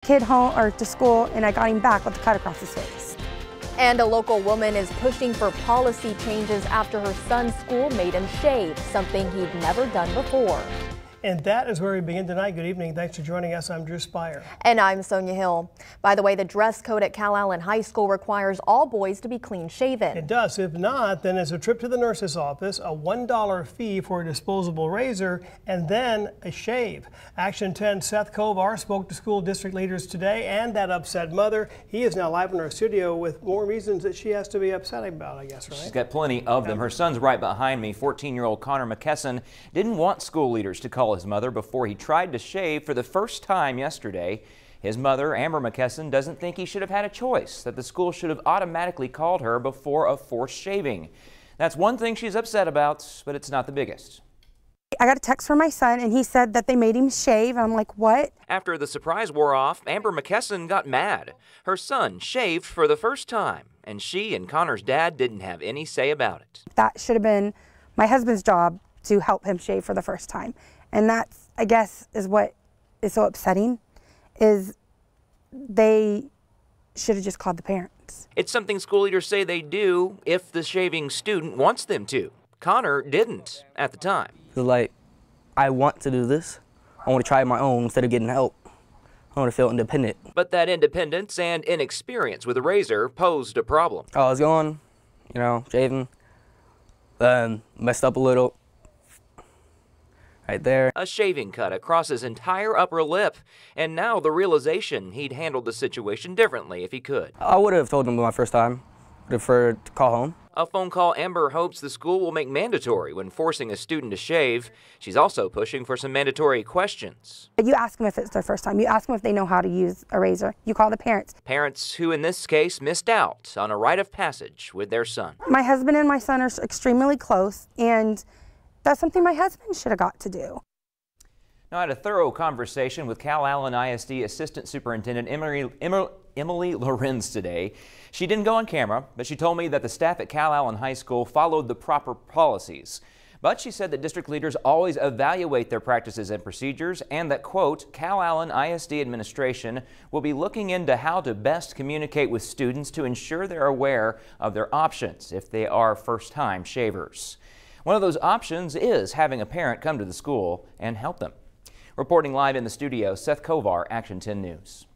kid home or to school, and I got him back with a cut across his face. And a local woman is pushing for policy changes after her son's school made him shave, something he'd never done before. And that is where we begin tonight. Good evening. Thanks for joining us. I'm Drew Spire. And I'm Sonia Hill. By the way, the dress code at Calallen High School requires all boys to be clean shaven. It does. If not, then it's a trip to the nurse's office, a $1 fee for a disposable razor, and then a shave. Action 10 Seth Kovar spoke to school district leaders today, and that upset mother. He is now live in our studio with more reasons that she has to be upset about, I guess, right? She's got plenty of them. Her son's right behind me. 14-year-old Connor McKesson didn't want school leaders to call his mother before he tried to shave for the first time yesterday. His mother, Amber McKesson, doesn't think he should have had a choice, that the school should have automatically called her before a forced shaving. That's one thing she's upset about, but it's not the biggest. I got a text from my son, and he said that they made him shave. I'm like, what? After the surprise wore off, Amber McKesson got mad. Her son shaved for the first time, and she and Connor's dad didn't have any say about it. That should have been my husband's job to help him shave for the first time. And that's, I guess, is what is so upsetting, is they should have just called the parents. It's something school leaders say they do if the shaving student wants them to. Connor didn't at the time. Like, I want to do this. I want to try my own instead of getting help. I want to feel independent. But that independence and inexperience with a razor posed a problem. I was going, shaving, messed up a little. Right there. A shaving cut across his entire upper lip, and now the realization he'd handled the situation differently if he could. I would have told them my first time, preferred to call home. A phone call Amber hopes the school will make mandatory when forcing a student to shave. She's also pushing for some mandatory questions. You ask them if it's their first time. You ask them if they know how to use a razor. You call the parents. Parents who in this case missed out on a rite of passage with their son. My husband and my son are extremely close, and that's something my husband should have got to do. Now, I had a thorough conversation with Calallen ISD Assistant Superintendent Emily Lorenz today. She didn't go on camera, but she told me that the staff at Calallen High School followed the proper policies. But she said that district leaders always evaluate their practices and procedures, and that, quote, Calallen ISD administration will be looking into how to best communicate with students to ensure they're aware of their options if they are first-time shavers. One of those options is having a parent come to the school and help them. Reporting live in the studio, Seth Kovar, Action 10 News.